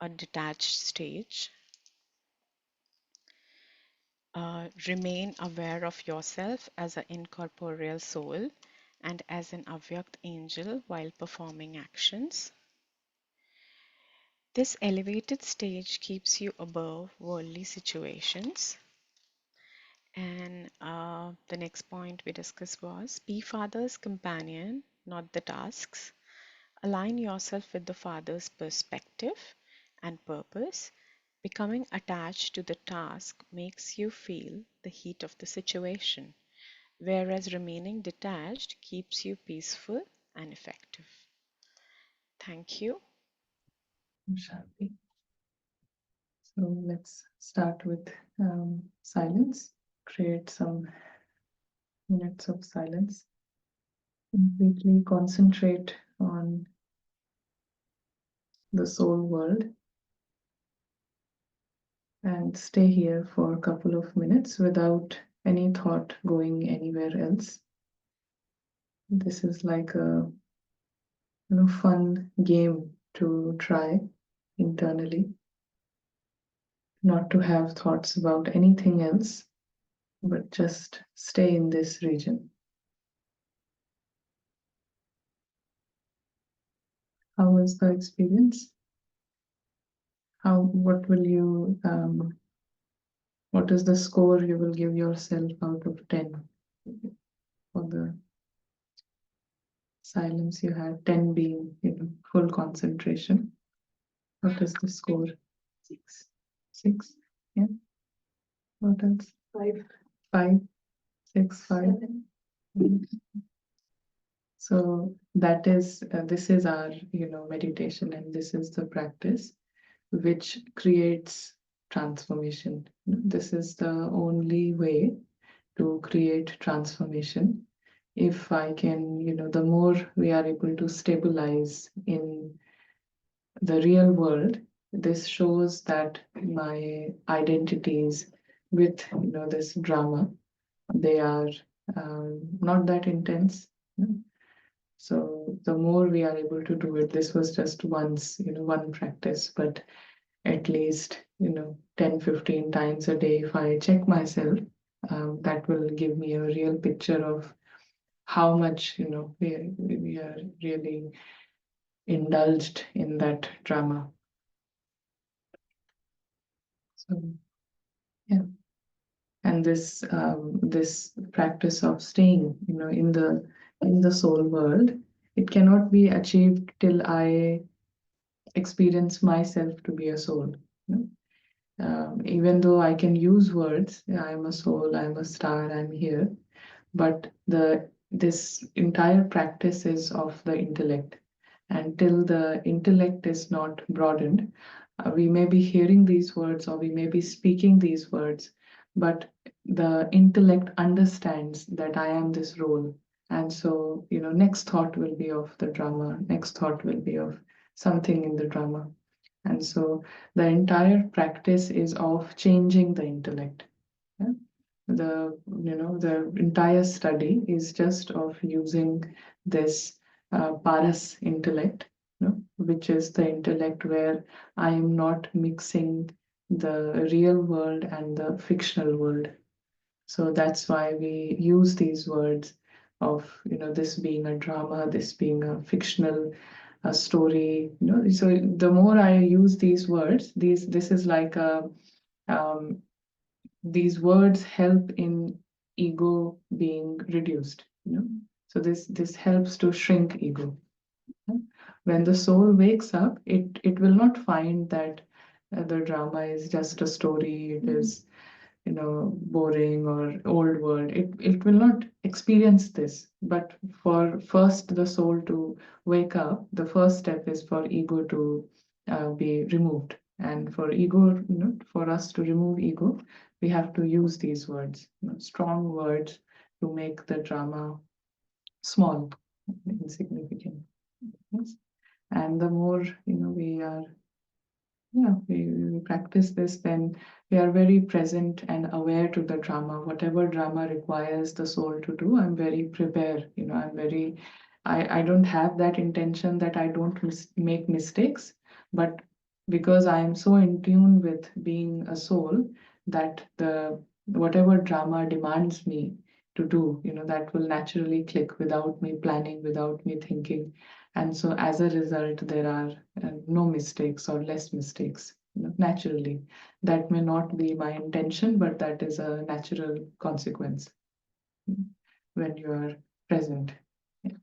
a detached stage. Remain aware of yourself as an incorporeal soul and as an avyakt angel while performing actions. This elevated stage keeps you above worldly situations. And the next point we discussed was be Father's companion, not the tasks. Align yourself with the Father's perspective and purpose. Becoming attached to the task makes you feel the heat of the situation, whereas remaining detached keeps you peaceful and effective. Thank you. Shanti. So let's start with silence. Create some minutes of silence. Completely concentrate on the soul world and stay here for a couple of minutes without any thought going anywhere else. This is like a fun game to try internally, not to have thoughts about anything else, but just stay in this region. How was the experience? What will you, what is the score you will give yourself out of 10 for the silence you had, 10 being, full concentration? What is the score? 6. 6? Yeah. What else? 5. 5, 6, 5. 7. So that is, this is our, meditation, and this is the practice which creates transformation. This is the only way to create transformation. If I can, the more we are able to stabilize in the real world, this shows that my identities with, this drama, they are not that intense. So the more we are able to do it, this was just once, one practice, but at least, 10, 15 times a day, if I check myself, that will give me a real picture of how much, we are really indulged in that drama. So, yeah. And this practice of staying, in the soul world, it cannot be achieved till I experience myself to be a soul. Even though I can use words, I'm a soul, I'm a star, I'm here, but this entire practice is of the intellect. And till the intellect is not broadened, we may be hearing these words or we may be speaking these words, but the intellect understands that I am this role. And so, next thought will be of the drama, next thought will be of something in the drama. And so the entire practice is of changing the intellect. Yeah? The entire study is just of using this paras intellect, which is the intellect where I am not mixing the real world and the fictional world. So that's why we use these words of, this being a drama, this being a fictional a story. So the more I use these words, this is like a these words help in ego being reduced. So this helps to shrink ego. When the soul wakes up, it will not find that the drama is just a story. It is boring or old world. It will not experience this. But for first the soul to wake up, the first step is for ego to be removed. And for ego, for us to remove ego, we have to use these words, strong words, to make the drama small, insignificant. Yes. And the more we are, we practice this, then we are very present and aware to the drama. Whatever drama requires the soul to do, I'm very prepared. I don't have that intention that I don't make mistakes, but because I am so in tune with being a soul that the whatever drama demands me to do, that will naturally click without me planning, without me thinking. And so as a result, there are no mistakes or less mistakes, naturally. That may not be my intention, but that is a natural consequence when you are present. Yeah.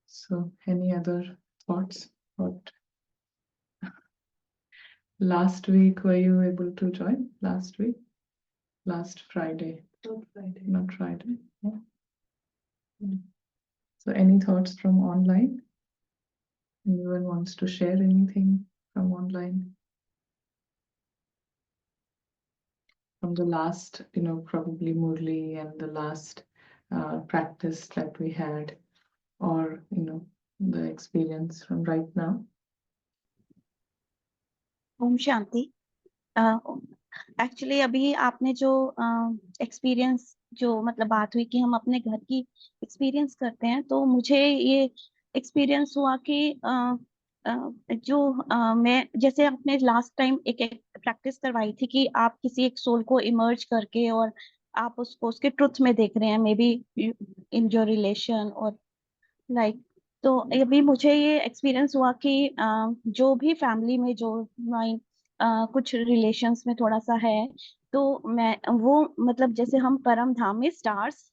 So any other thoughts? What last week were you able to join? Last week? Last Friday? Not Friday. Not Friday. Yeah. So any thoughts from online? Anyone wants to share anything from online? From the last, probably Murli and the last practice that we had, or, the experience from right now? Om Shanti. Actually अभी आपने जो experience जो मतलब बात हुई कि हम अपने घर की एक्सपीरियंस करते हैं, तो मुझे ये एक्सपीरियंस हुआ कि मैं जैसे अपने लास्ट टाइम एक प्रैक्टिस करवाई थी कि आप किसी एक सोल को इमर्ज करके और आप उसको उसके ट्रुथ में देख रहे हैं, may be in your relation और लाइक तो अभी मुझे ये एक्सपीरियंस हुआ कि जो भी फैमिली में जो माई कुछ रिलेशंस में थोड़ा सा है, तो मैं वो मतलब जैसे हम परम धाम में स्टार्स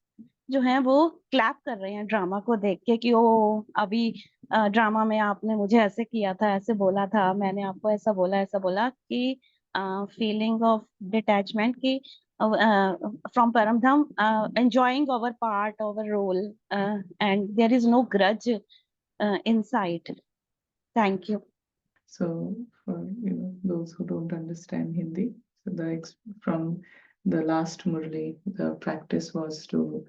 जो हैं वो क्लैप कर रहे हैं ड्रामा को देख के कि ओ अभी ड्रामा में आपने मुझे ऐसे किया था, ऐसे बोला था, मैंने आपको ऐसा बोला कि फीलिंग ऑफ डिटैचमेंट की from Paramdham, enjoying our part, our role, and there is no grudge inside. Thank you. So for those who don't understand Hindi, so from the last Murli, the practice was to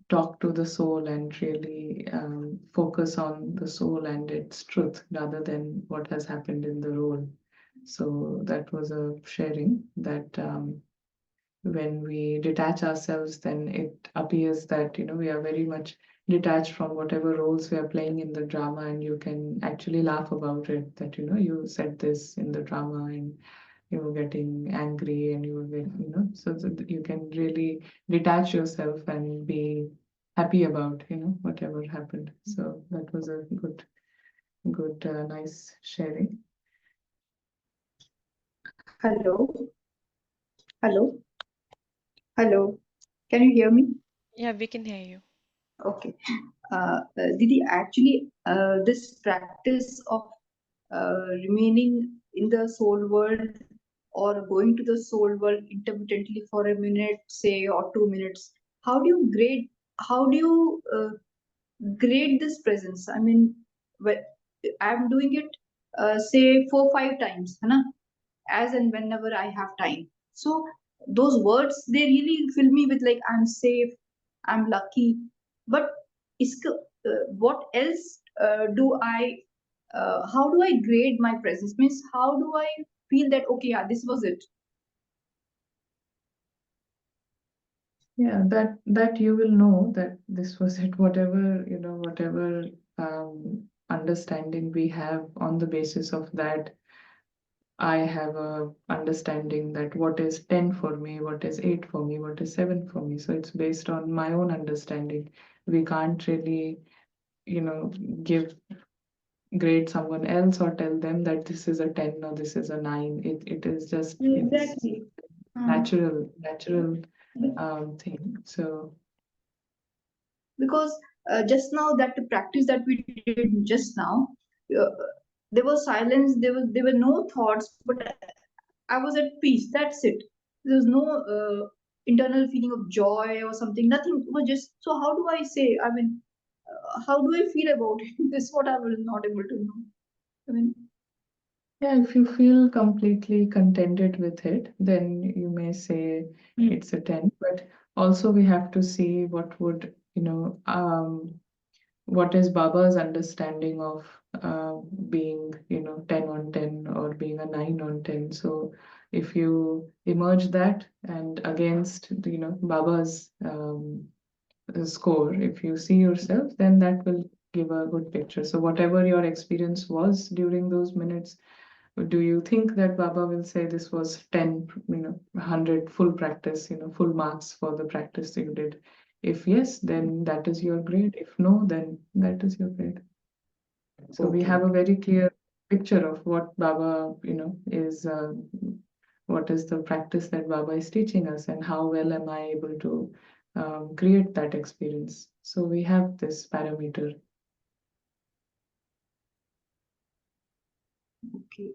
talk to the soul and really focus on the soul and its truth rather than what has happened in the role. So that was a sharing that when we detach ourselves, then it appears that we are very much detached from whatever roles we are playing in the drama, and you can actually laugh about it, that you said this in the drama and you were getting angry and you were getting, so that you can really detach yourself and be happy about whatever happened. So that was a good nice sharing. Hello. Hello. Hello. Can you hear me? Yeah, we can hear you. Okay. Didi, actually, this practice of remaining in the soul world or going to the soul world intermittently for a minute, say, or 2 minutes, how do you grade this presence? I mean, I'm doing it, say, 4 5 times, है ना? As and whenever I have time. So those words, they really fill me with like, I'm safe, I'm lucky. But what else how do I grade my presence? Means how do I feel that okay, yeah, this was it? Yeah, that you will know that this was it, whatever, whatever understanding we have, on the basis of that, I have a understanding that what is 10 for me, what is 8 for me, what is 7 for me. So it's based on my own understanding. We can't really, give grade someone else or tell them that this is a 10 or this is a 9. It is just Exactly. natural thing. So Because just now, that the practice that we did just now, uh, there was silence, there were no thoughts, but I was at peace. That's it. There was no internal feeling of joy or something. Nothing. It was just. So how do I say? I mean, how do I feel about it? This is what I was not able to know. I mean, yeah, if you feel completely contented with it, then you may say it's a 10. But also we have to see what would, what is Baba's understanding of being, 10 on 10 or being a 9 on 10. So if you emerge that and against, Baba's score, if you see yourself, then that will give a good picture. So whatever your experience was during those minutes, do you think that Baba will say this was 10, 100 full practice, full marks for the practice you did? If yes, then that is your grade. If no, then that is your grade. So we have a very clear picture of what Baba, is, what is the practice that Baba is teaching us, and how well am I able to create that experience. So we have this parameter. Okay.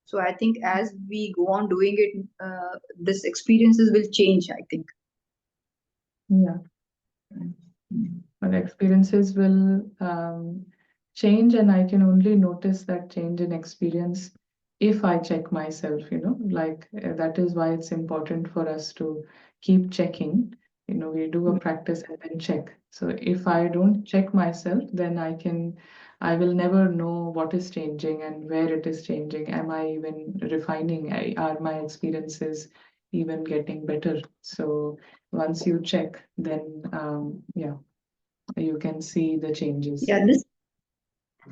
So I think as we go on doing it, this experiences will change, I think. Yeah. But experiences will change, and I can only notice that change in experience if I check myself, like that is why it's important for us to keep checking. We do a practice and then check. So if I don't check myself, then I will never know what is changing and where it is changing. Am I even refining? Are my experiences even getting better? So once you check, then yeah, you can see the changes. Yeah,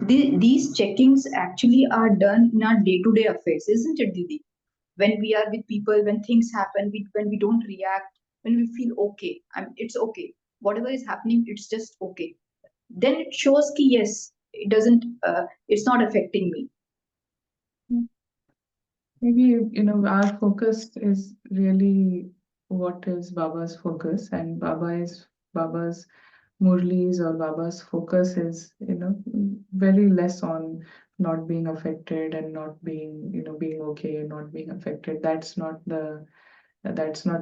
these checkings actually are done in our day-to-day affairs, isn't it, Didi? When we are with people, when things happen, when we don't react, when we feel okay, it's okay. Whatever is happening, it's just okay. Then it shows ki yes, it doesn't, it's not affecting me. Maybe, our focus is really what is Baba's focus, and Baba's Murli's or Baba's focus is, very less on not being affected and not being, being okay, not being affected. That's not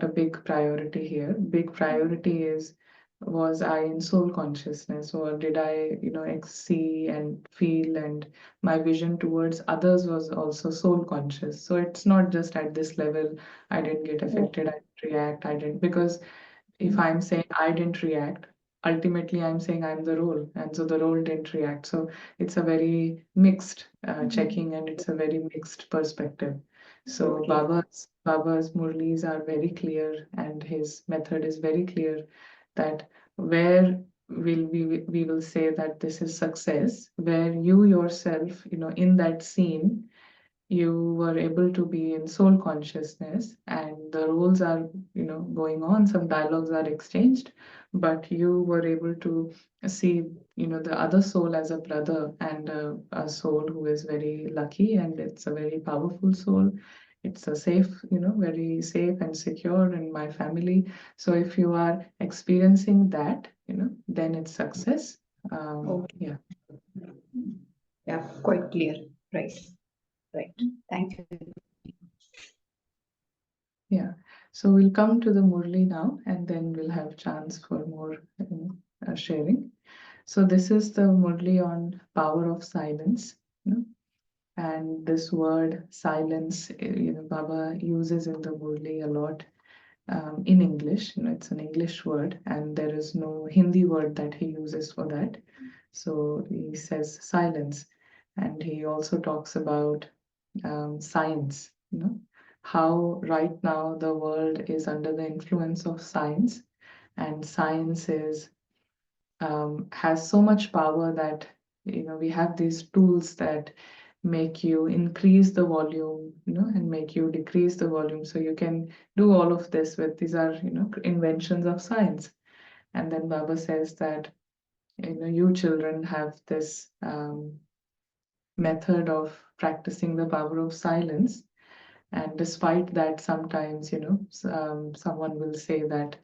a big priority here. Big priority is, was I in soul consciousness, or did I, see and feel, and my vision towards others was also soul conscious. So it's not just at this level, I didn't get affected, I didn't react, I didn't, because if I'm saying I didn't react, ultimately I'm saying I'm the role, and so the role didn't react. So it's a very mixed checking, and it's a very mixed perspective. So Okay. Baba's Murlis are very clear, and his method is very clear, that where will we will say that this is success, where you yourself, in that scene, you were able to be in soul consciousness, and the roles are, going on, some dialogues are exchanged, but you were able to see, the other soul as a brother, and a soul who is very lucky, and it's a very powerful soul. It's a safe, very safe and secure in my family. So if you are experiencing that, then it's success. Okay. Yeah. Yeah, quite clear. Right. Right. Thank you. Yeah, so we'll come to the Murli now, and then we'll have chance for more sharing. So this is the Murli on power of silence. And this word silence, Baba uses in the Murli a lot in English. It's an English word, and there is no Hindi word that he uses for that. So he says silence, and he also talks about science, how right now the world is under the influence of science, and science has so much power that, we have these tools that make you increase the volume, and make you decrease the volume. So you can do all of this with, these are, inventions of science. And then Baba says that, you children have this method of practicing the power of silence. And despite that, sometimes, someone will say that,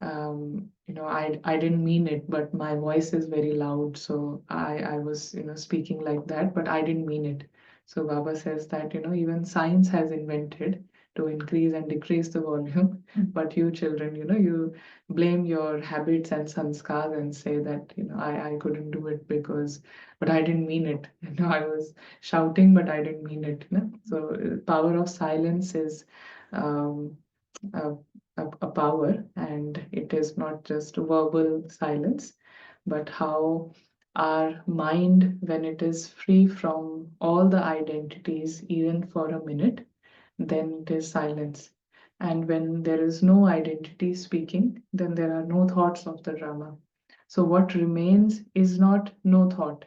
I didn't mean it, but my voice is very loud. So I was, speaking like that, but I didn't mean it. So Baba says that, even science has invented to increase and decrease the volume. But you children, you blame your habits and sanskar and say that, I couldn't do it because, but I didn't mean it. I was shouting, but I didn't mean it. So power of silence is um, a, a power, and it is not just verbal silence, but how our mind, when it is free from all the identities, even for a minute, then it is silence. And when there is no identity speaking, then there are no thoughts of the drama. So what remains is not no thought.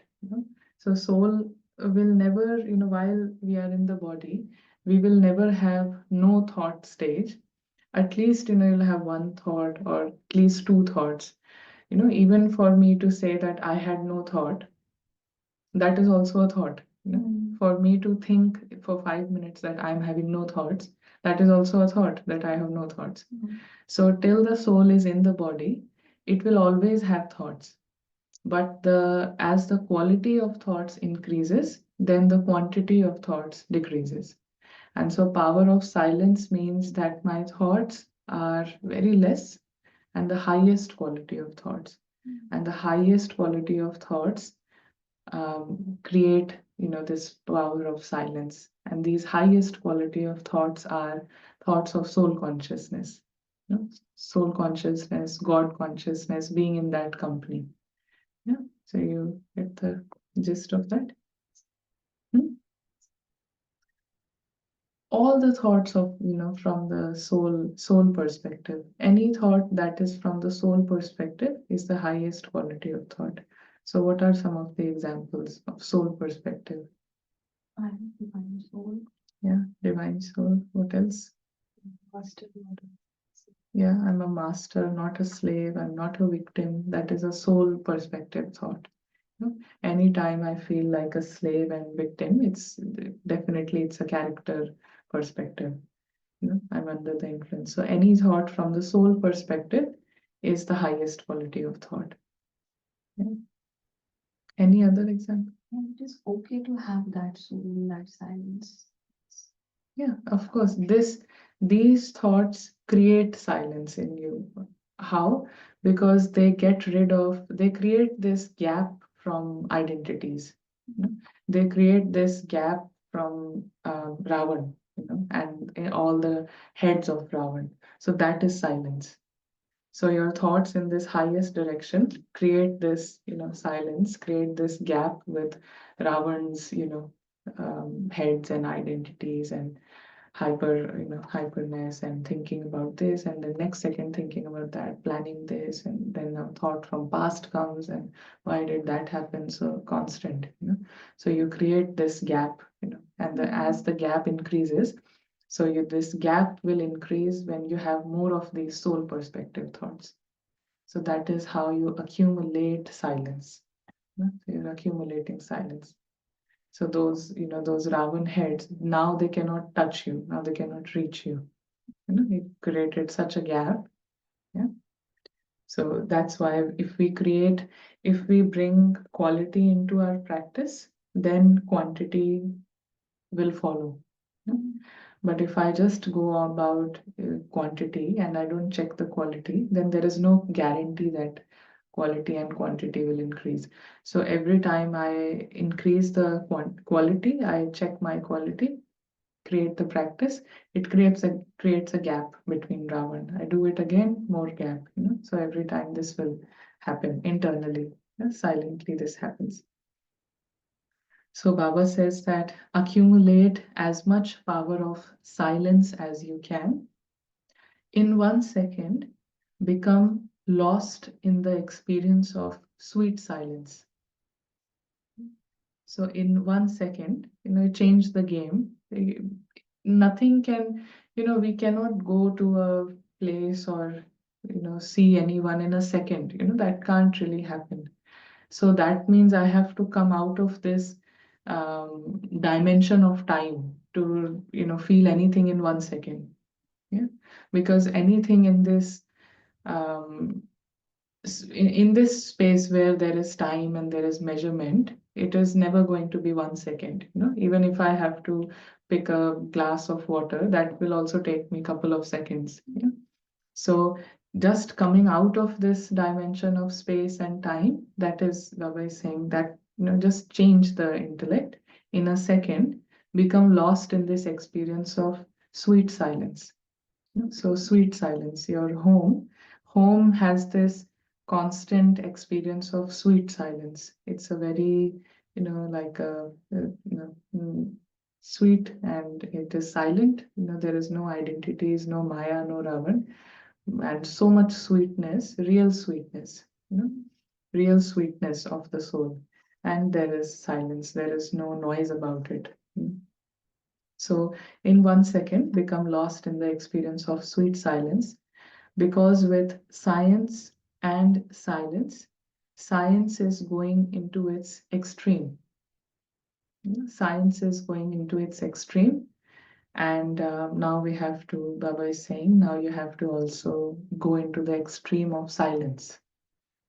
So soul will never, while we are in the body, we will never have no thought stage. At least, you'll have one thought or at least two thoughts. Even for me to say that I had no thought, that is also a thought. For me to think for 5 minutes that I'm having no thoughts, that is also a thought that I have no thoughts. So till the soul is in the body, it will always have thoughts. But as the quality of thoughts increases, then the quantity of thoughts decreases. And so power of silence means that my thoughts are very less and the highest quality of thoughts. And the highest quality of thoughts create this power of silence. And these highest quality of thoughts are thoughts of soul consciousness. Soul consciousness, God consciousness, being in that company. Yeah, so you get the gist of that. All the thoughts of, from the soul perspective, any thought that is from the soul perspective is the highest quality of thought. So what are some of the examples of soul perspective? Divine soul. Yeah, divine soul. What else? Master, not a Yeah, I'm a master, not a slave. I'm not a victim. That is a soul perspective thought. Anytime I feel like a slave and victim, it's a character perspective. I'm under the influence. So any thought from the soul perspective is the highest quality of thought. Yeah. Any other example? And it is okay to have that soul in that silence. Yeah, of course. These thoughts create silence in you. How? Because they create this gap from identities. They create this gap from Ravan, and all the heads of Ravan. So that is silence. So your thoughts in this highest direction create this, silence, create this gap with Ravan's, heads and identities and hyperness and thinking about this, and the next second thinking about that, planning this, and then a thought from past comes, and why did that happen? So constant, So you create this gap, and as the gap increases, so this gap will increase when you have more of these soul perspective thoughts. So that is how you accumulate silence. So you're accumulating silence. So those Ravan heads, now they cannot touch you. Now they cannot reach you. It created such a gap. Yeah. So that's why if we bring quality into our practice, then quantity will follow. But if I just go about quantity and I don't check the quality, then there is no guarantee that quality and quantity will increase. So every time I increase the quality, I check my quality, create the practice, it creates a gap between Ravan. I do it again, more gap. So every time this will happen internally. Silently this happens. So Baba says that accumulate as much power of silence as you can. In 1 second, become lost in the experience of sweet silence. So in 1 second, change the game. Nothing can, we cannot go to a place or, see anyone in a second. That can't really happen. So that means I have to come out of this dimension of time to, feel anything in 1 second. Yeah, because anything in this um, in this space where there is time and there is measurement, it is never going to be 1 second. Even if I have to pick a glass of water, that will also take me a couple of seconds. Yeah? So just coming out of this dimension of space and time, that is Baba is saying that, just change the intellect in a second, become lost in this experience of sweet silence. So sweet silence, your home has this constant experience of sweet silence. It's a very, like sweet, and it is silent. There is no identities, no Maya, no Ravan, and so much sweetness, real sweetness. real sweetness of the soul. And there is silence, there is no noise about it. So, in 1 second, become lost in the experience of sweet silence, because with science and silence, science is going into its extreme. Science is going into its extreme. And now we have to, Baba is saying, now you have to also go into the extreme of silence.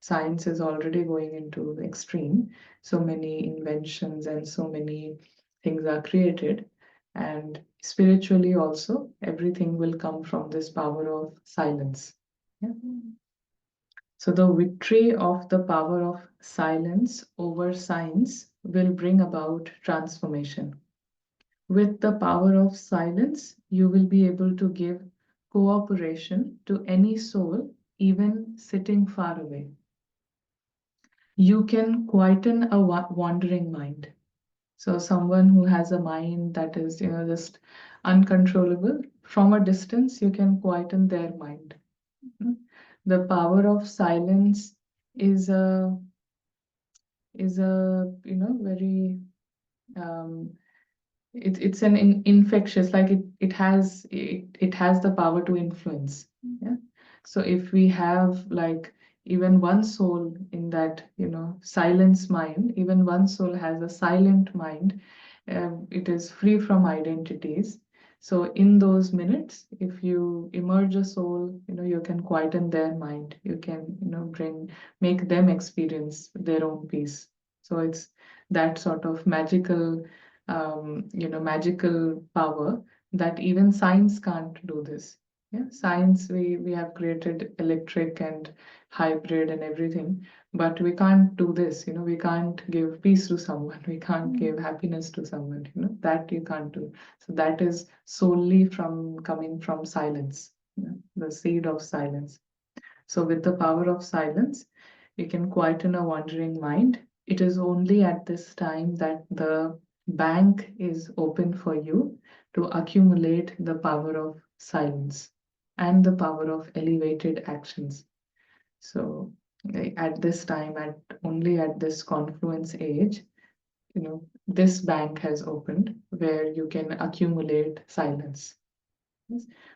Science is already going into the extreme. So many inventions and so many things are created. And spiritually also, everything will come from this power of silence. Yeah? So the victory of the power of silence over science will bring about transformation. With the power of silence, you will be able to give cooperation to any soul, even sitting far away. You can quieten a wandering mind. So someone who has a mind that is, just uncontrollable, from a distance, you can quieten their mind. The power of silence is a very it's an infectious, like it has the power to influence. Yeah. So if we have like even one soul in that silence mind, even one soul has a silent mind, it is free from identities. So in those minutes, if you emerge a soul, you can quieten their mind, you can make them experience their own peace. So it's that sort of magical power that even science can't do this. Yeah, science, we have created electric and hybrid and everything, but we can't do this. We can't give peace to someone. We can't give happiness to someone. That you can't do. So that is solely coming from silence. The seed of silence. So with the power of silence, you can quieten a wandering mind. It is only at this time that the bank is open for you to accumulate the power of silence and the power of elevated actions. So at this time, only at this confluence age, this bank has opened where you can accumulate silence.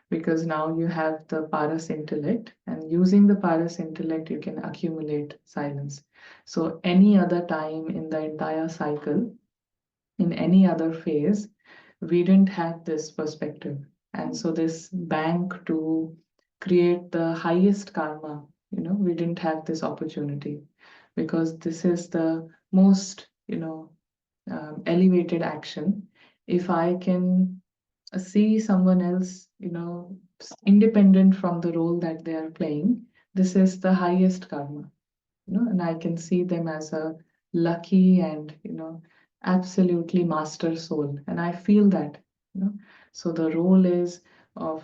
Because now you have the paras intellect, and using the paras intellect, you can accumulate silence. So any other time in the entire cycle, in any other phase, we didn't have this perspective. And so this bank to create the highest karma, we didn't have this opportunity, because this is the most, elevated action. If I can see someone else, independent from the role that they are playing, this is the highest karma, and I can see them as a lucky and, absolutely master soul. And I feel that, so the role is of,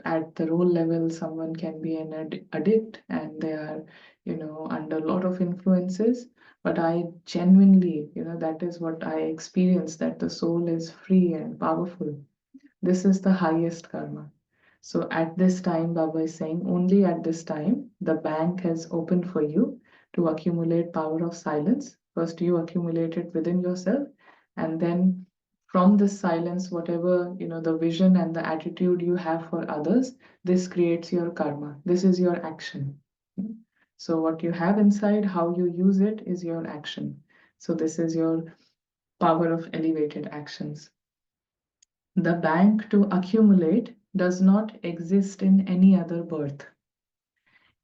at the role level, someone can be an addict and they are, under a lot of influences. But I genuinely, that is what I experience, that the soul is free and powerful. This is the highest karma. So at this time, Baba is saying, only at this time, the bank has opened for you to accumulate power of silence. First, you accumulate it within yourself, and then from this silence, whatever, the vision and the attitude you have for others, this creates your karma. This is your action. So what you have inside, how you use it is your action. So this is your power of elevated actions. The bank to accumulate does not exist in any other birth.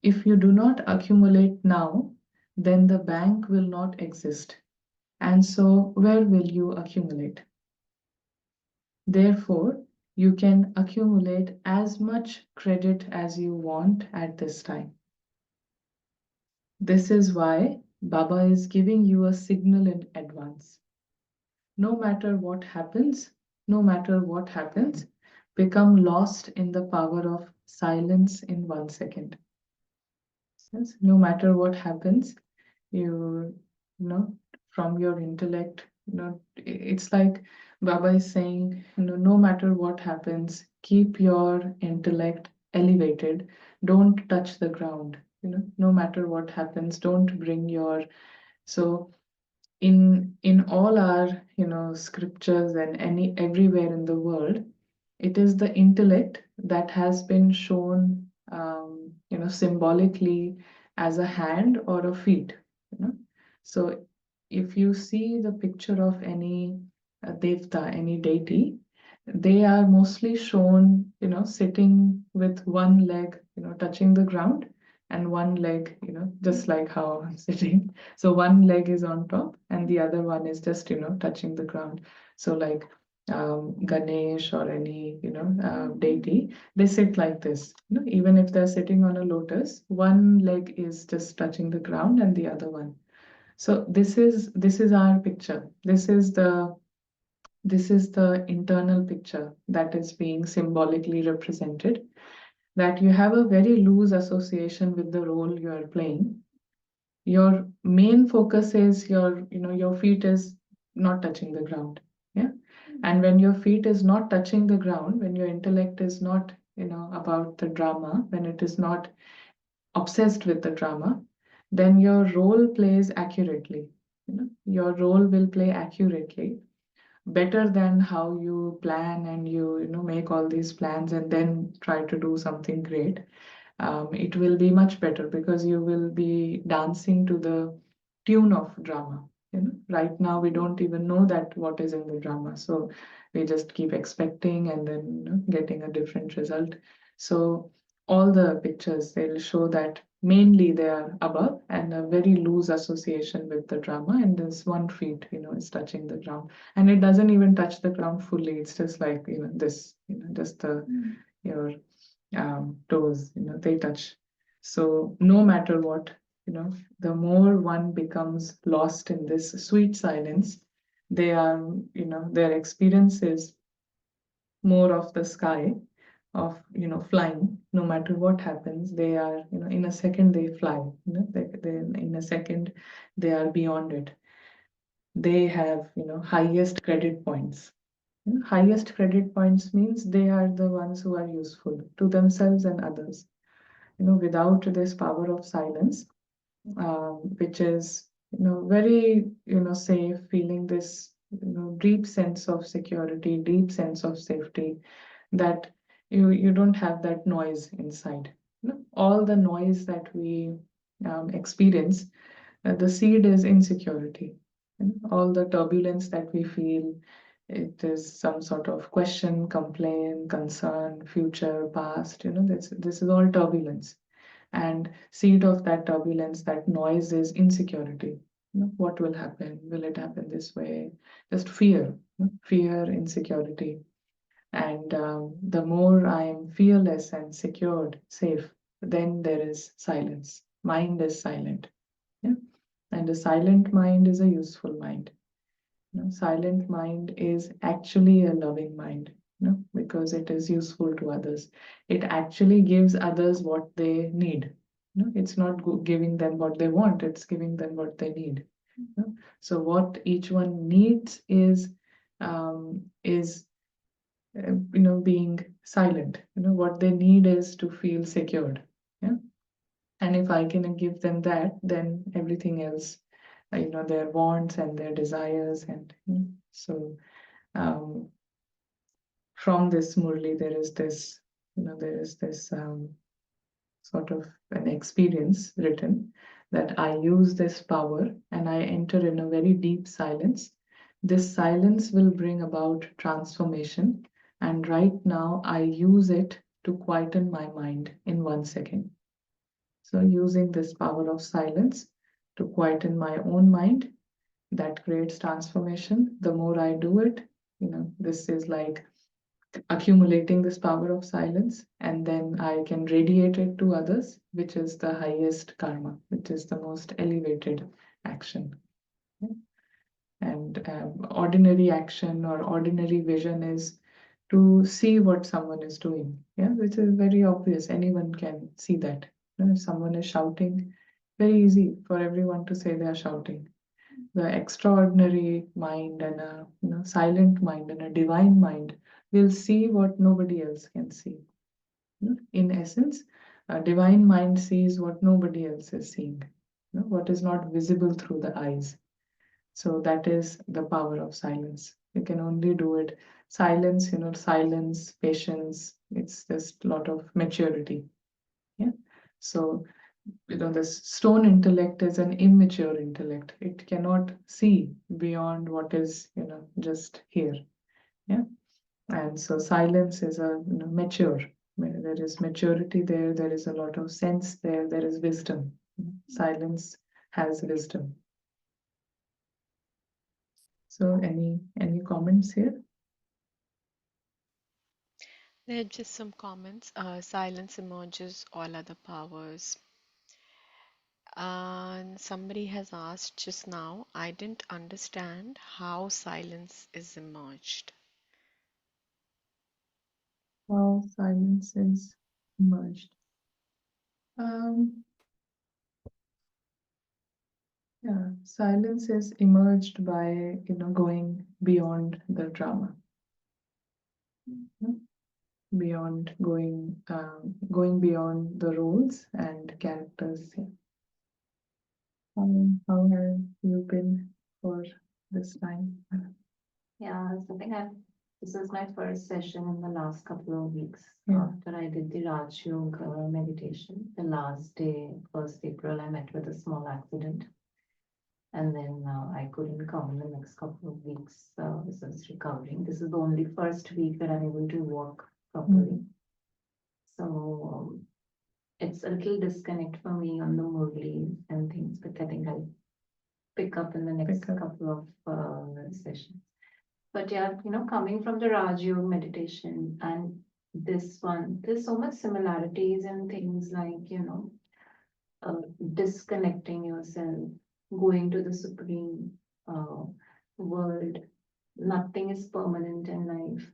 If you do not accumulate now, then the bank will not exist. And so, where will you accumulate? Therefore, you can accumulate as much credit as you want at this time. This is why Baba is giving you a signal in advance. No matter what happens, become lost in the power of silence in 1 second. Yes, no matter what happens, you know, from your intellect, it's like Baba is saying, no matter what happens, keep your intellect elevated. Don't touch the ground. no matter what happens, don't bring your. So in all our scriptures and everywhere in the world, it is the intellect that has been shown symbolically as a hand or a feet. So if you see the picture of any devta, any deity, they are mostly shown sitting with one leg touching the ground, and one leg just like how I'm sitting. So one leg is on top and the other one is just touching the ground. So like Ganesh or any deity, they sit like this. Even if they're sitting on a lotus, one leg is just touching the ground and the other one. So this is our picture. This is the internal picture that is being symbolically represented, that you have a very loose association with the role you are playing. Your main focus is your feet is not touching the ground. Yeah. And when your feet is not touching the ground, when your intellect is not about the drama, when it is not obsessed with the drama, then your role plays accurately. Your role will play accurately, better than how you plan and you make all these plans and then try to do something great. It will be much better because you will be dancing to the tune of drama. Right now we don't even know that what is in the drama, so we just keep expecting and then getting a different result. So all the pictures, they'll show that mainly they are above and a very loose association with the drama, and this one feet is touching the ground, and it doesn't even touch the ground fully. It's just like this, just the your toes, they touch. So no matter what, the more one becomes lost in this sweet silence, they are, their experience is more of the sky, of flying. No matter what happens, they are, in a second they fly. In a second they are beyond it. They have, highest credit points. Highest credit points means they are the ones who are useful to themselves and others. Without this power of silence, which is, very, safe, feeling this, deep sense of security, deep sense of safety, that you don't have that noise inside. All the noise that we experience, the seed is insecurity. All the turbulence that we feel, it is some sort of question, complaint, concern, future, past. This is all turbulence, and seed of that turbulence, that noise, is insecurity. What will happen? Will it happen this way? Just fear, fear, insecurity. And the more I am fearless and secured, safe, then there is silence. Mind is silent. Yeah? And a silent mind is a useful mind. Silent mind is actually a loving mind, because it is useful to others. It actually gives others what they need. It's not giving them what they want, it's giving them what they need. So what each one needs is being silent. What they need is to feel secured. Yeah. And if I can give them that, then everything else, their wants and their desires, and so from this Murli, there is this, sort of an experience written, that I use this power and I enter in a very deep silence. This silence will bring about transformation, and right now I use it to quieten my mind in 1 second. So using this power of silence to quieten my own mind, that creates transformation. The more I do it, this is like accumulating this power of silence, and then I can radiate it to others, which is the highest karma, which is the most elevated action. Yeah. And ordinary action or ordinary vision is to see what someone is doing, yeah, which is very obvious. Anyone can see that. If someone is shouting, very easy for everyone to say they are shouting. The extraordinary mind and a silent mind and a divine mind will see what nobody else can see. In essence, A divine mind sees what nobody else is seeing, what is not visible through the eyes. So that is the power of silence. You can only do it. Silence, silence, patience, it's just a lot of maturity. Yeah. So, this stone intellect is an immature intellect. It cannot see beyond what is, just here. Yeah. And so silence is a mature. There is maturity there. There is a lot of sense there. There is wisdom. Silence has wisdom. So any comments here? There are just some comments. Silence emerges all other powers. And somebody has asked just now, I didn't understand how silence is emerged. How silence is emerged. Yeah, silence is emerged by going beyond the drama. Beyond going beyond the roles and characters. Yeah. How have you been for this time? Yeah, so I think this is my first session in the last couple of weeks Yeah. after I did the Raj Yoga meditation. The last day, 1st April, I met with a small accident. And then I couldn't come in the next couple of weeks. This is recovering. This is the only first week that I'm able to walk properly. So it's a little disconnect for me on the Murli and things, but I think I'll pick up in the next couple of sessions. But yeah, coming from the Raj Yoga meditation and this one, there's so much similarities in things like, disconnecting yourself, going to the supreme world. Nothing is permanent in life.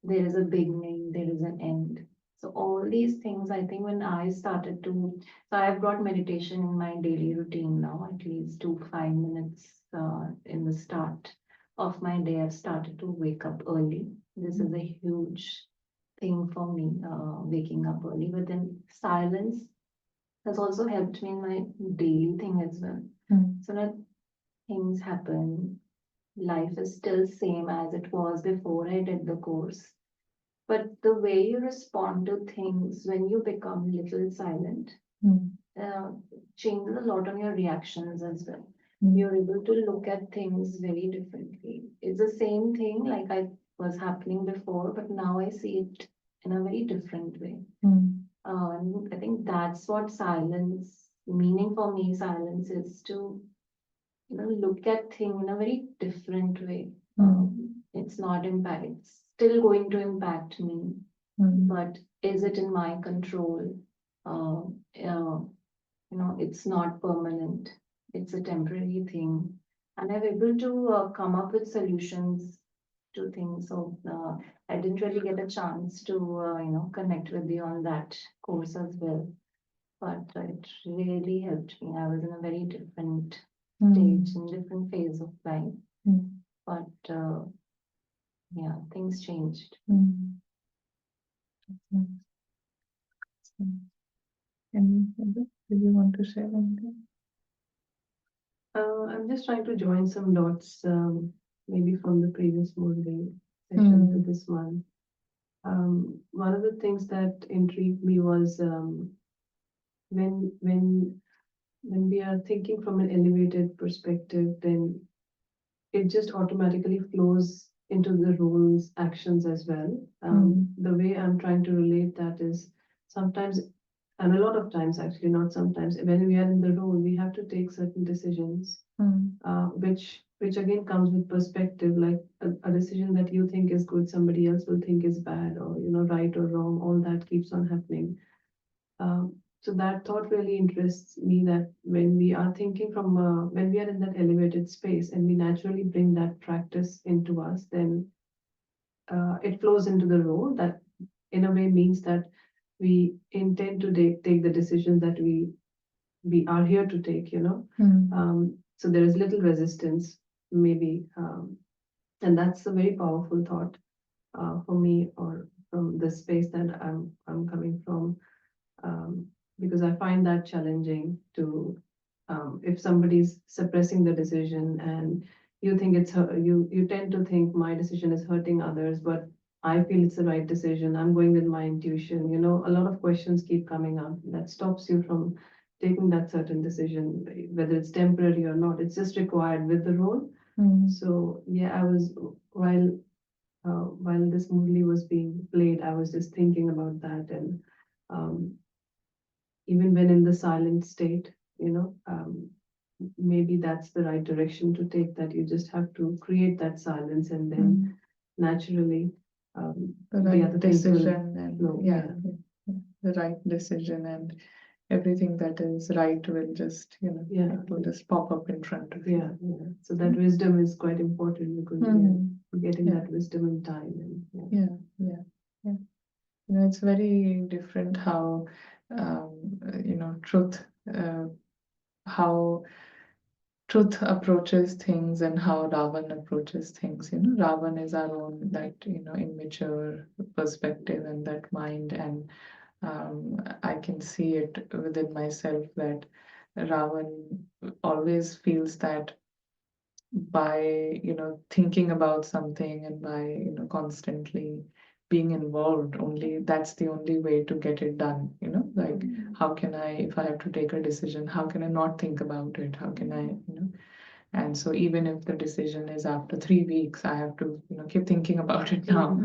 There is a beginning, there is an end. So all these things, I think when I started to, so I've brought meditation in my daily routine now, at least 2 5 minutes in the start of my day. I've started to wake up early. This is a huge thing for me, waking up early. But then silence has also helped me in my daily thing as well. So that things happen, life is still same as it was before I did the course. But the way you respond to things when you become little silent changes a lot on your reactions as well. You're able to look at things very differently. It's the same thing like I was happening before, but now I see it in a very different way. And I think that's what silence, meaning for me, silence is to look at things in a very different way. It's not impact, it's still going to impact me, but is it in my control? It's not permanent, it's a temporary thing. And I'm able to come up with solutions to things. So I didn't really get a chance to, connect with you on that course as well. But it really helped me. I was in a very different stage, in different phase of life. But yeah, things changed. Do you want to share anything? I'm just trying to join some dots, maybe from the previous Murli session to this one. One of the things that intrigued me was when we are thinking from an elevated perspective, then it just automatically flows into the roles, actions as well. The way I'm trying to relate that is sometimes, and a lot of times actually, not sometimes, when we are in the role, we have to take certain decisions, which again comes with perspective, like a decision that you think is good, somebody else will think is bad, or right or wrong, all that keeps on happening. So that thought really interests me, that when we are thinking from, when we are in that elevated space and we naturally bring that practice into us, then it flows into the role. That in a way means that we intend to take the decisions that we are here to take, so there is little resistance, maybe. And that's a very powerful thought for me, or from the space that I'm coming from. Because I find that challenging to, if somebody's suppressing the decision and you think you tend to think my decision is hurting others, but I feel it's the right decision. I'm going with my intuition. A lot of questions keep coming up that stops you from taking that certain decision, whether it's temporary or not. It's just required with the role. So yeah, I was while this Murli was being played, I was just thinking about that, and um, even when in the silent state, maybe that's the right direction to take. That you just have to create that silence, and then naturally, The the right other things will decision and flow. the right decision and everything that is right will just, Yeah. it will just pop up in front of you. Yeah. So that wisdom is quite important because we're getting Yeah. that wisdom in time. And Yeah. It's very different how, truth, how truth approaches things and how Ravan approaches things. Ravan is our own that, immature perspective and that mind. And I can see it within myself that Ravan always feels that by thinking about something and by constantly being involved, only that's the only way to get it done. Like, how can I, if I have to take a decision, how can I not think about it? How can I, and so even if the decision is after 3 weeks, I have to keep thinking about it now.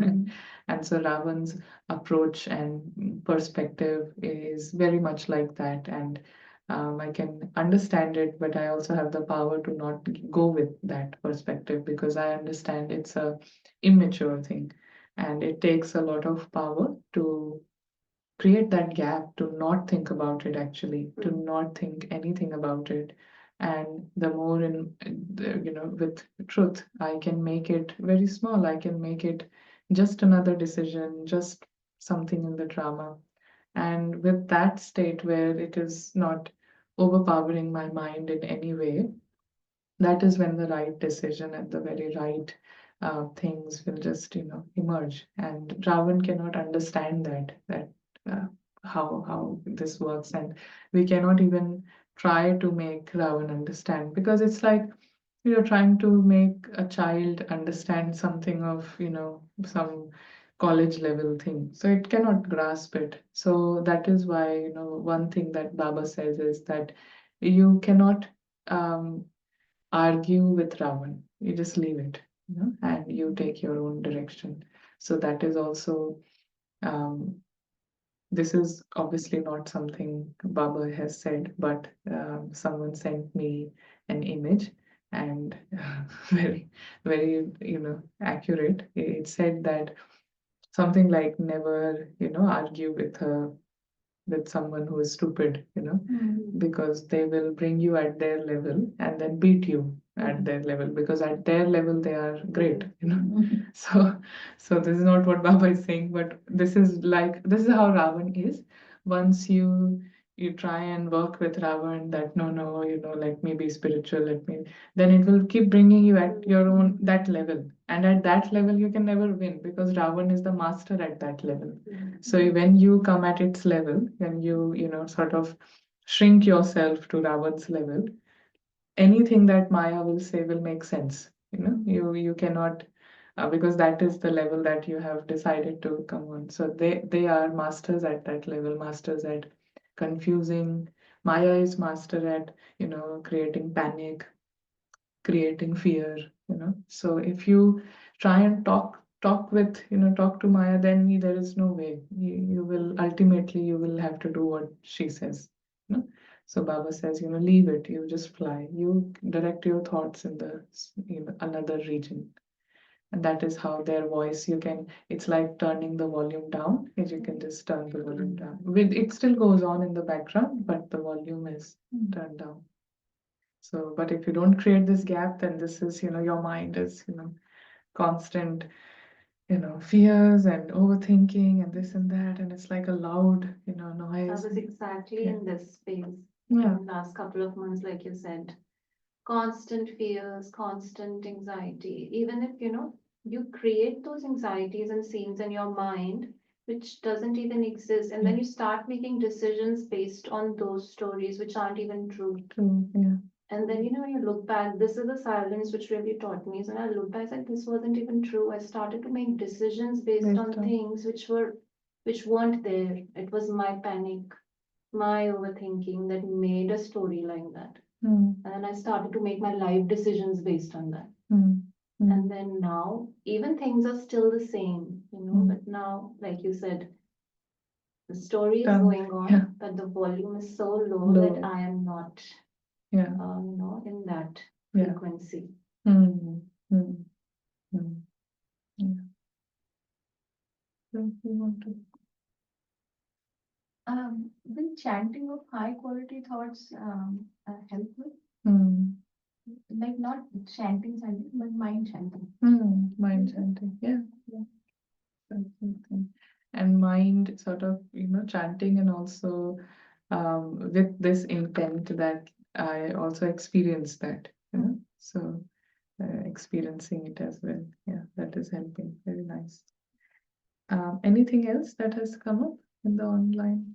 And so Ravan's approach and perspective is very much like that. And I can understand it, but I also have the power to not go with that perspective because I understand it's a immature thing, and it takes a lot of power to create that gap, to not think about it, actually, to not think anything about it. And the more with truth, I can make it very small. I can make it just another decision, just something in the drama. And with that state where it is not overpowering my mind in any way, that is when the right decision and the very right things will just emerge. And Ravan cannot understand that uh, how this works, and we cannot even try to make Ravan understand, because it's like you're trying to make a child understand something of some college level thing, so it cannot grasp it. So that is why one thing that Baba says is that you cannot um, argue with Ravan. You just leave it, and you take your own direction. So that is also, um, this is obviously not something Baba has said, but someone sent me an image, and very, very, accurate. It said that something like never, argue with someone who is stupid, because they will bring you at their level and then beat you at their level, because at their level they are great. So, so this is not what Baba is saying, but this is how Ravan is. Once you try and work with Ravan, that no, let me be spiritual, then it will keep bringing you at your own that level, and at that level you can never win because Ravan is the master at that level. So when you come at its level, when you sort of shrink yourself to Ravan's level, anything that Maya will say will make sense. You cannot, because that is the level that you have decided to come on. So they are masters at that level, masters at confusing. Maya is master at creating panic, creating fear. So if you try and talk to Maya, then there is no way. You will ultimately you will have to do what she says. you know so Baba says, leave it, you just fly, you direct your thoughts in the another region. And that is how their voice, it's like turning the volume down, and you can just turn the volume down. It still goes on in the background, but the volume is turned down. So, but if you don't create this gap, then this is, your mind is, constant, fears and overthinking and this and that. And it's like a loud, I noise. was exactly Yeah. in this space Yeah. in the last couple of months, like you said. Constant fears, constant anxiety. Even if you create those anxieties and scenes in your mind, which doesn't even exist. And then you start making decisions based on those stories which aren't even true. True. Yeah. And then, when you look back, this is the silence which really taught me. So when I look back, it's like this wasn't even true. I started to make decisions based on things which weren't there. It was my panic, my overthinking that made a story like that. Mm. And then I started to make my life decisions based on that. Mm. Mm. And then now, even things are still the same, but now, like you said, the story is going on, Yeah. but the volume is so low Low. that I am not, Yeah. in that Yeah. frequency. Mm. Mm. Mm. Yeah. Don't you want to? Will chanting of high quality thoughts help with? Mm. Like not chanting, but mind chanting. Mind chanting. Yeah. Yeah. That's something. And mind sort of, chanting, and also with this intent that I also experience that, so experiencing it as well. Yeah, that is helping. Very nice. Anything else that has come up in the online?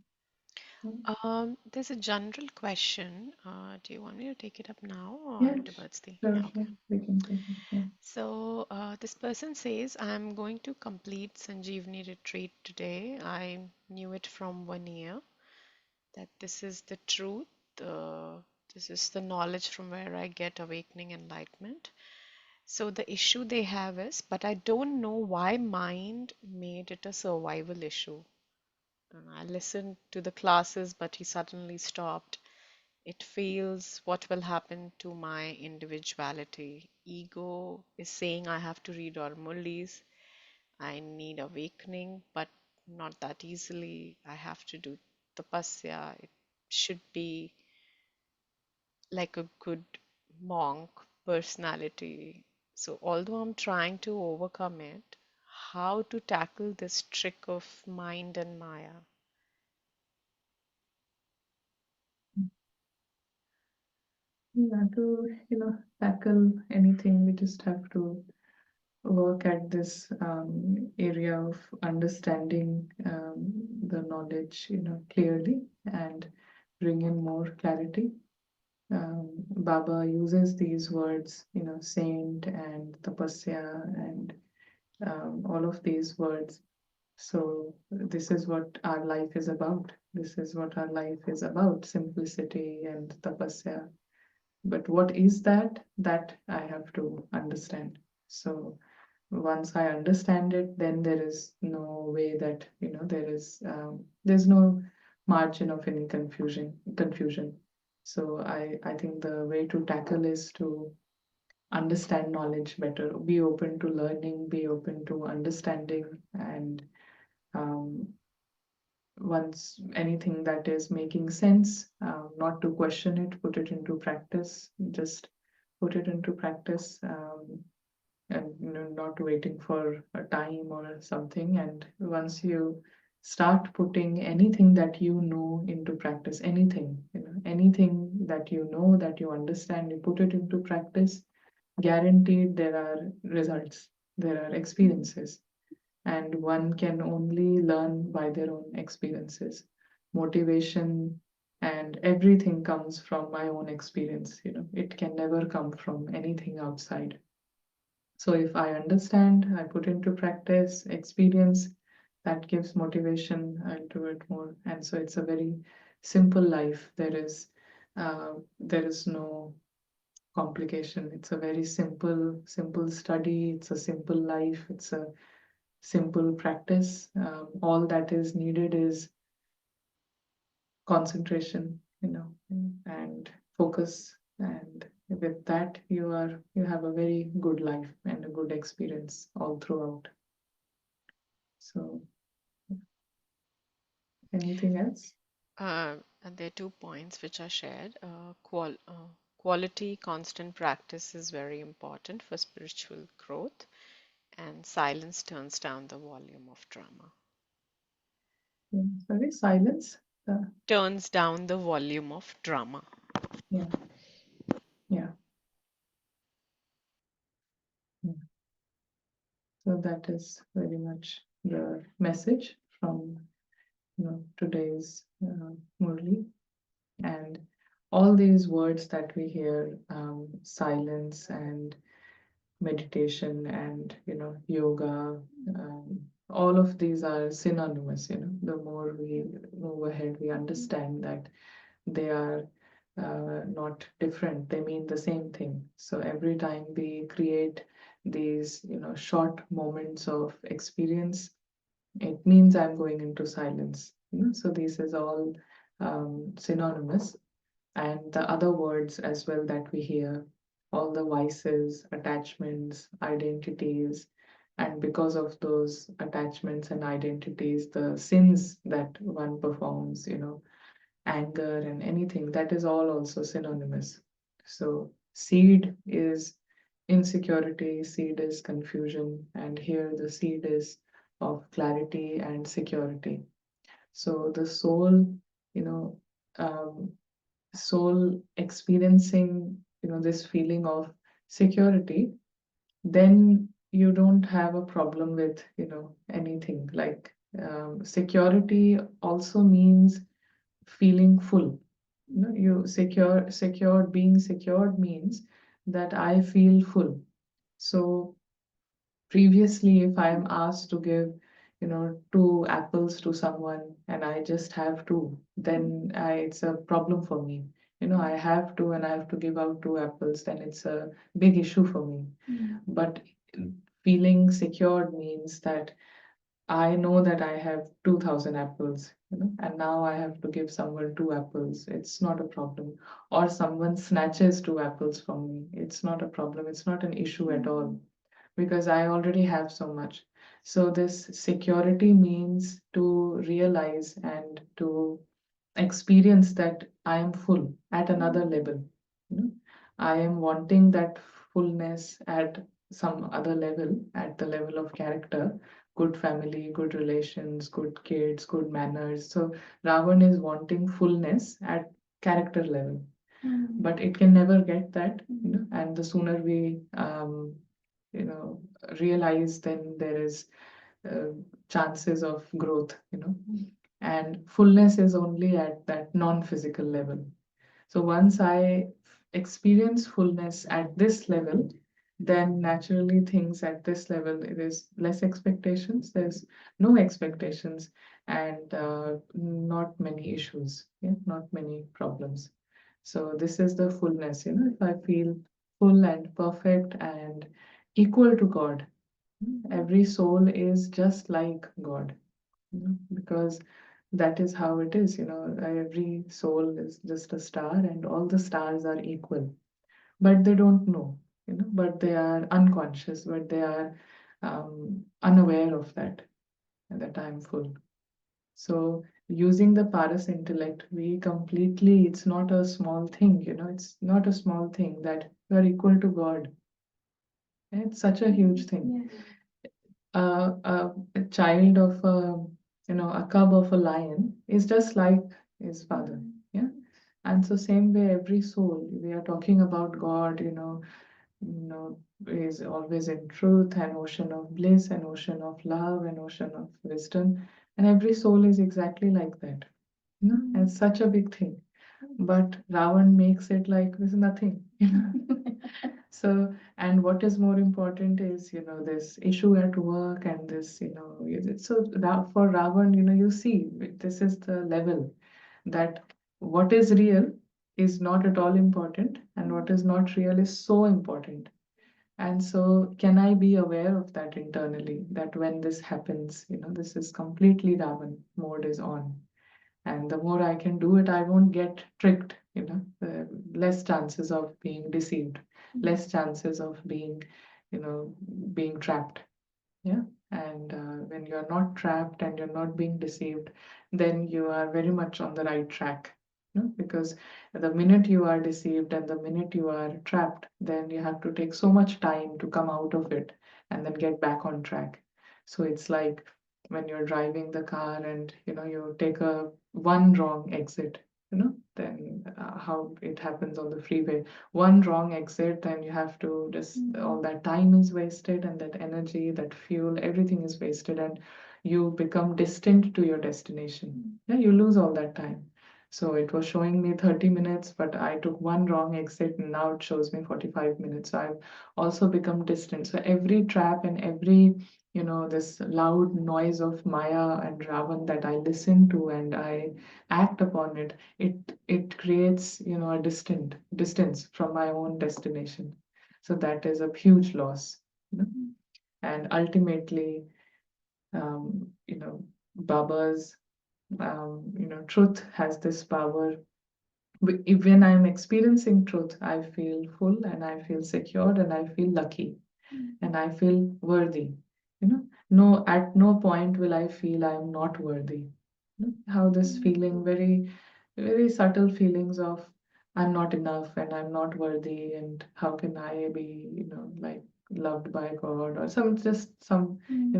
There's a general question. Do you want me to take it up now or Yeah, towards the? sure, Yeah, okay. sure. We can take it. Yeah. So this person says, I'm going to complete Sanjeevani retreat today. I knew it from 1 year that this is the truth. This is the knowledge from where I get awakening enlightenment. So the issue they have is, but I don't know why mind made it a survival issue. And I listened to the classes, but he suddenly stopped. It feels what will happen to my individuality. Ego is saying I have to read all Murlis. I need awakening, but not that easily. I have to do tapasya. It should be like a good monk personality. So, although I'm trying to overcome it, how to tackle this trick of mind and Maya? Yeah, to tackle anything, we just have to work at this area of understanding the knowledge, clearly, and bring in more clarity. Baba uses these words, saint and tapasya and all of these words. So this is what our life is about. This is what our life is about, simplicity and tapasya. But what is that? That I have to understand. So once I understand it, then there is no way that, there's no margin of any confusion. So I think the way to tackle is to understand knowledge better, be open to learning, be open to understanding, and um, once anything that is making sense, not to question it, put it into practice, just put it into practice, and not waiting for a time or something. And once you start putting anything that you know into practice, anything that that you understand, you put it into practice, guaranteed there are results, there are experiences, and one can only learn by their own experiences. Motivation and everything comes from my own experience. It can never come from anything outside. So if I understand, I put into practice, experience, that gives motivation, I'll do it more. And so it's a very simple life. There is no complication. It's a very simple study. It's a simple life. It's a simple practice. All that is needed is concentration, and focus. And with that, you have a very good life and a good experience all throughout. So, anything else? And there are 2 points which are shared. Quality, constant practice is very important for spiritual growth, and silence turns down the volume of drama. Sorry, silence. Turns down the volume of drama. Yeah, yeah. So that is very much the message from today's Murli. And all these words that we hear, silence and meditation and yoga, all of these are synonymous. The more we move ahead, we understand that they are not different, they mean the same thing. So every time we create these short moments of experience, it means I'm going into silence. So this is all synonymous. And the other words as well that we hear, all the vices, attachments, identities, and because of those attachments and identities, the sins that one performs, anger and anything, that is all also synonymous. So seed is insecurity, seed is confusion, and here the seed is of clarity and security. So the soul, you know, um, soul experiencing, this feeling of security, then you don't have a problem with, anything. Like security also means feeling full. Being secured means that I feel full. So previously, if I am asked to give, two apples to someone and I just have two, then it's a problem for me. I have two and I have to give out two apples, then it's a big issue for me. But feeling secured means that I know that I have 2,000 apples, and now I have to give someone two apples. It's not a problem. Or someone snatches two apples from me. It's not a problem. It's not an issue at all because I already have so much. So this security means to realize and to experience that I am full at another level. I am wanting that fullness at some other level, at the level of character, good family, good relations, good kids, good manners. So Ravan is wanting fullness at character level, but it can never get that. And the sooner we you know realize, then there is uh, chances of growth. And fullness is only at that non-physical level. So once I experience fullness at this level, then naturally things at this level, there is less expectations, there's no expectations, and not many issues, not many problems. So this is the fullness. If I feel full and perfect and equal to God, every soul is just like God, because that is how it is. Every soul is just a star and all the stars are equal, but they don't know, but they are unconscious, but they are unaware of that I'm full. So using the paras intellect, it's not a small thing, it's not a small thing that you are equal to God. It's such a huge thing. A child of a cub of a lion is just like his father. Yeah. And so same way, every soul, we are talking about God, you know, is always in truth, an ocean of bliss, an ocean of love, an ocean of wisdom. And every soul is exactly like that. And it's such a big thing. But Ravan makes it like there's nothing. So, and what is more important is, this issue at work and this, so for Ravan, you see, this is the level that what is real is not at all important, and what is not real is so important. And so, can I be aware of that internally, that when this happens, this is completely Ravan mode is on. And the more I can do it, I won't get tricked, less chances of being deceived, less chances of being trapped. Yeah. And when you're not trapped and you're not being deceived, then you are very much on the right track. Because the minute you are deceived and the minute you are trapped, then you have to take so much time to come out of it and then get back on track. So it's like when you're driving the car and you take a one wrong exit, then how it happens on the freeway. One wrong exit, then you have to just, all that time is wasted, and that energy, that fuel, everything is wasted, and you become distant to your destination. Yeah, you lose all that time. So it was showing me 30 minutes, but I took one wrong exit, and now it shows me 45 minutes. So I've also become distant. So every trap and every, this loud noise of Maya and Ravan that I listen to and I act upon it, it creates, a distance from my own destination. So that is a huge loss. And ultimately, Baba's, truth has this power. When I'm experiencing truth, I feel full and I feel secured and I feel lucky and I feel worthy. No, at no point will I feel I am not worthy. How this feeling, very, very subtle feelings of I'm not enough and I'm not worthy and how can I be, like loved by God, or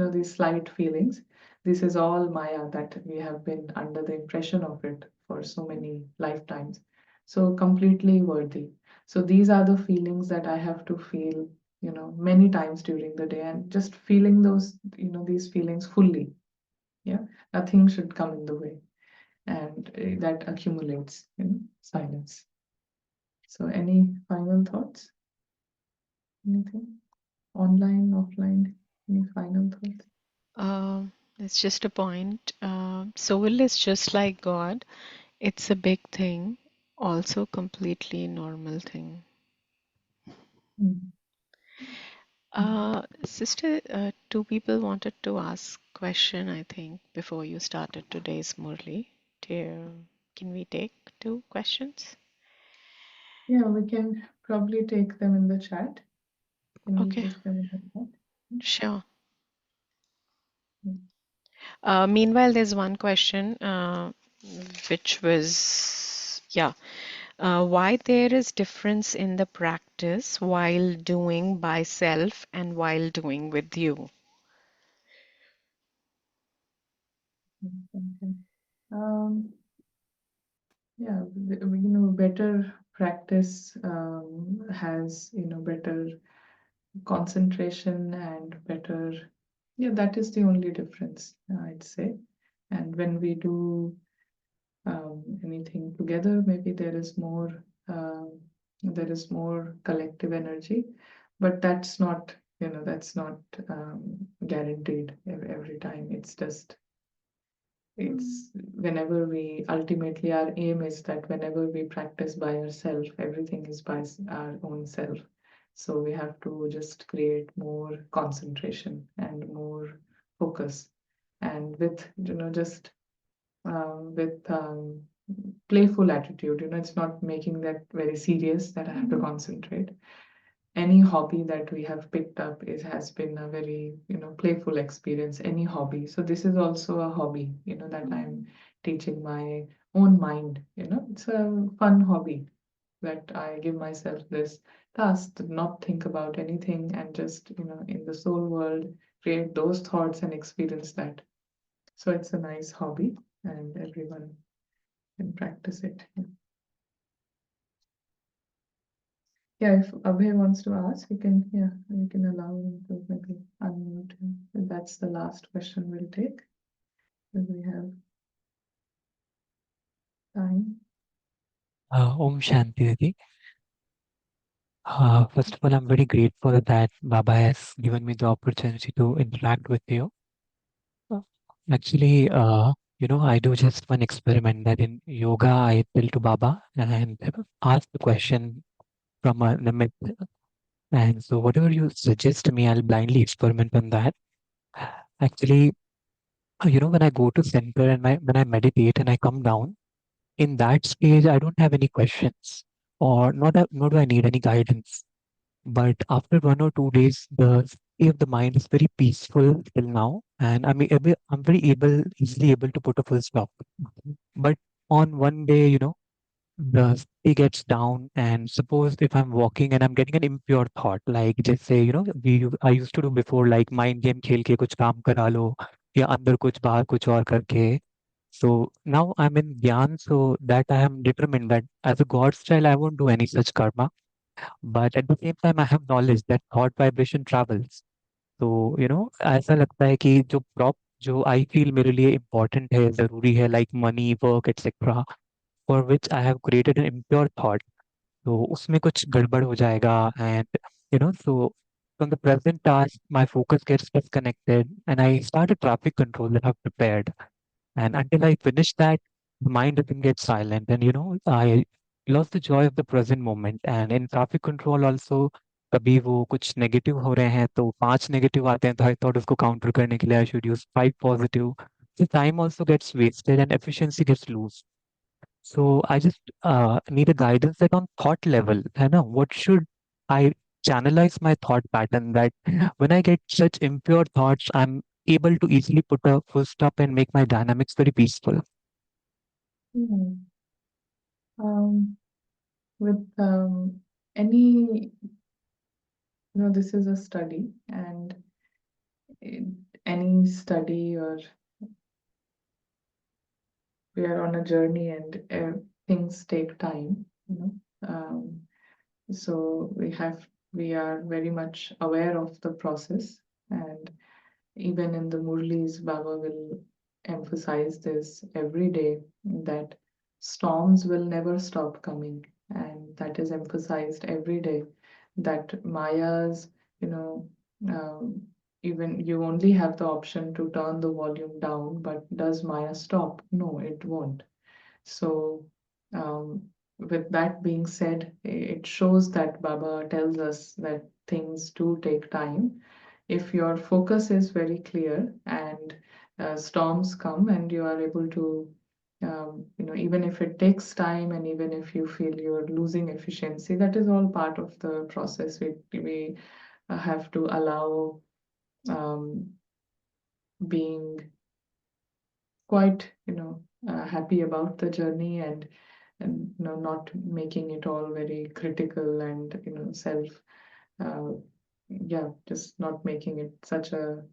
these slight feelings. This is all Maya that we have been under the impression of it for so many lifetimes. So completely worthy. So these are the feelings that I have to feel, many times during the day, and just feeling those, these feelings fully. Yeah, nothing should come in the way, and that accumulates, silence. So any final thoughts? Anything? Online, offline? Any final thoughts? It's just a point. Soul is just like God. It's a big thing, also completely normal thing. Mm. Sister, two people wanted to ask question, I think, before you started today's Murli. Can we take two questions? Yeah, we can probably take them in the chat. Can we Okay, take them in the chat? sure. Mm. Meanwhile, there's one question, which was, why there is difference in the practice while doing by self and while doing with you? Okay. Um, yeah, better practice has, better concentration and better, yeah, that is the only difference, I'd say. And when we do anything together, maybe there is more collective energy, but that's not guaranteed every time. It's whenever we ultimately, our aim is that whenever we practice by ourselves, everything is by our own self. So we have to just create more concentration and more focus, and with, just with playful attitude. It's not making that very serious that I have to concentrate. Any hobby that we have picked up has been a very, playful experience, any hobby. So this is also a hobby, that I'm teaching my own mind. It's a fun hobby that I give myself this task to not think about anything and just, in the soul world, create those thoughts and experience that. So it's a nice hobby and everyone can practice it. Yeah, if Abhay wants to ask, you can allow him to maybe unmute him. And that's the last question we'll take, because we have time. Om Shanti Didi. First of all, I'm very grateful that Baba has given me the opportunity to interact with you. Uh, Actually, I do just one experiment that in yoga I tell to Baba and ask the question from a limit. And so whatever you suggest me, I'll blindly experiment on that. Actually, when I go to center and when I meditate and I come down, in that stage, I don't have any questions or nor do I need any guidance. But after 1 or 2 days, the state of the mind is very peaceful till now, and I'm very easily able to put a full stop. But on one day, the state gets down, and suppose if I'm walking and I'm getting an impure thought, like just say, I used to do before, like mind game खेल के कुछ काम करा लो या अंदर कुछ बाहर कुछ और करके. So now I'm in Gyan, so that I am determined that as a God's child, I won't do any such karma. But at the same time, I have knowledge that thought vibration travels. तो ऐसा लगता है कि जो I feel मेरे लिए important है, जरूरी है, like money, work, etcetera, for which I have created an impure thought, तो उसमें कुछ गड़बड़ हो जाएगा. And so from the present task, my focus gets disconnected, and I start a traffic control that I've prepared. And until I finish that, the mind doesn't get silent. And I lost the joy of the present moment. And in traffic control also, कभी वो कुछ negative हो रहे हैं तो 5 negative आते हैं, तो आई थॉट उसको काउंटर करने के लिए I should use 5 positive. So time also gets wasted and efficiency gets loose. So I just need a guidance that on thought level, है ना, what should I channelize my thought pattern, that when I get such impure thoughts, I'm able to easily put a full stop and make my dynamics very peaceful. Hmm. With any, this is a study, and any study, or we are on a journey, and things take time, so we are very much aware of the process. And even in the Murlis, Baba will emphasize this every day, that storms will never stop coming. And that is emphasized every day, that Maya's, you know, um, even you only have the option to turn the volume down, but does Maya stop? No, it won't. So, with that being said, it shows that Baba tells us that things do take time. If your focus is very clear, and storms come, and you are able to, even if it takes time, and even if you feel you're losing efficiency, that is all part of the process. We have to allow um, being quite, happy about the journey, and not making it all very critical, and self, uh, yeah, just not making it such a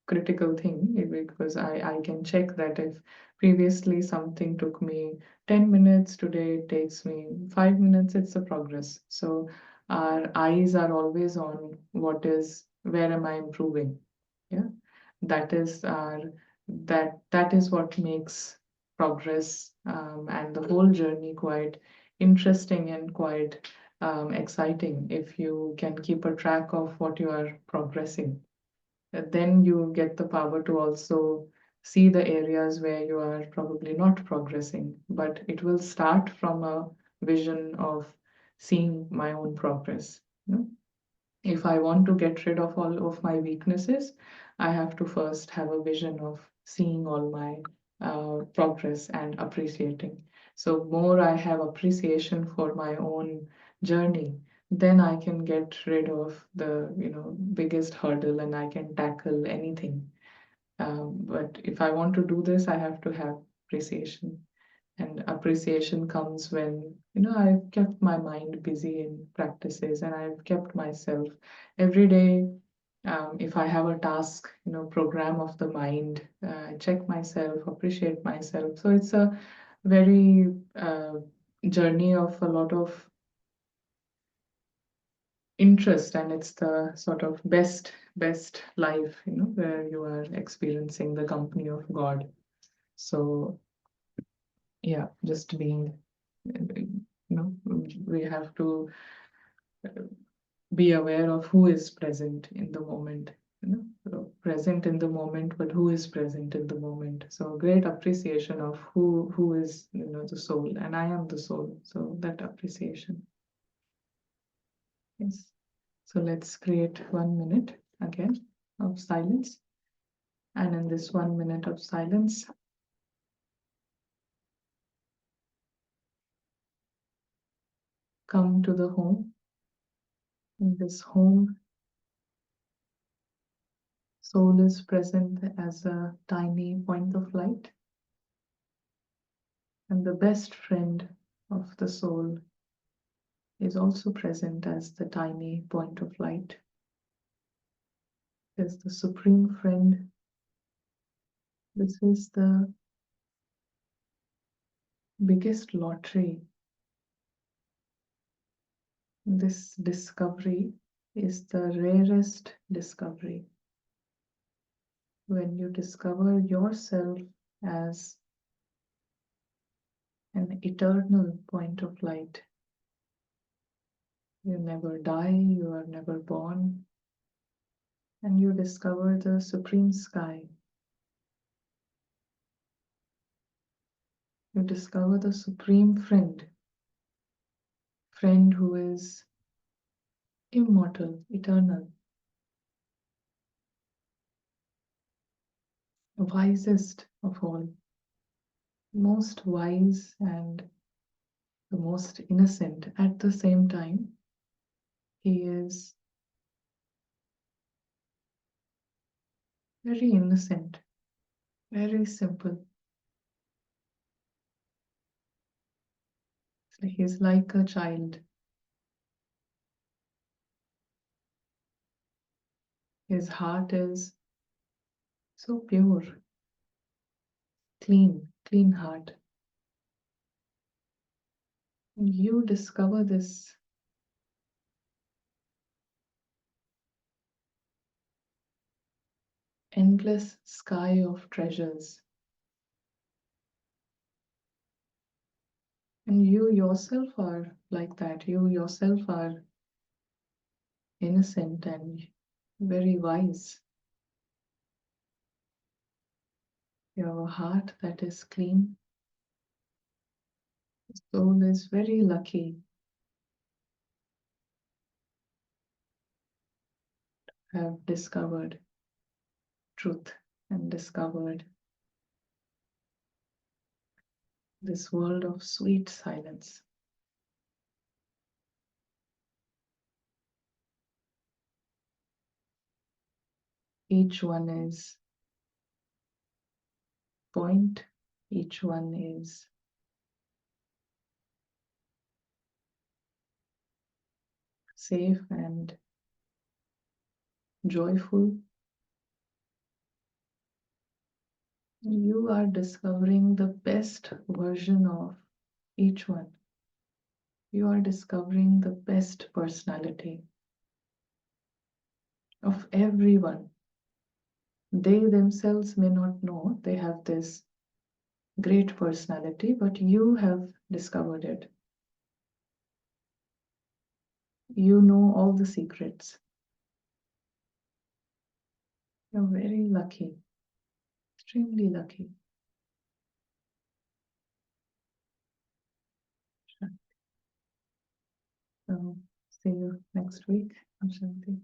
critical thing, because I can check that if previously something took me 10 minutes, today it takes me 5 minutes, it's a progress. So our eyes are always on where am I improving? Yeah, that is our that is what makes progress, and the whole journey quite interesting and quite exciting, if you can keep a track of what you are progressing. Then you get the power to also see the areas where you are probably not progressing, but it will start from a vision of seeing my own progress. If I want to get rid of all of my weaknesses, I have to first have a vision of seeing all my progress and appreciating. So, more I have appreciation for my own journey, then I can get rid of the biggest hurdle, and I can tackle anything. But if I want to do this, I have to have appreciation. And appreciation comes when, I've kept my mind busy in practices, and I've kept myself every day. If I have a task, program of the mind, check myself, appreciate myself. So it's a very journey of a lot of interest, and it's the sort of best life, where you are experiencing the company of God. So yeah, just being, we have to be aware of who is present in the moment, so present in the moment, but who is present in the moment. So great appreciation of who is, the soul, and I am the soul. So that appreciation. Yes. So let's create 1 minute again of silence. And in this 1 minute of silence, come to the home. In this home, soul is present as a tiny point of light. And the best friend of the soul is also present as the tiny point of light. As the supreme friend, this is the biggest lottery. This discovery is the rarest discovery. When you discover yourself as an eternal point of light, you never die, you are never born, and you discover the supreme sky. You discover the supreme friend who is immortal, eternal, wisest of all, most wise and the most innocent at the same time. He is very innocent, very simple. So he's like a child. His heart is so pure, clean heart. And you discover this endless sky of treasures. And you yourself are like that. You yourself are innocent and very wise. You have a heart that is clean. The soul is very lucky to have discovered truth and discovered this world of sweet silence. Each one is point, each one is safe and joyful. You are discovering the best version of each one. You are discovering the best personality of everyone. They themselves may not know they have this great personality, but you have discovered it. You know all the secrets. You're very lucky, extremely lucky. So, see you next week. Shanti.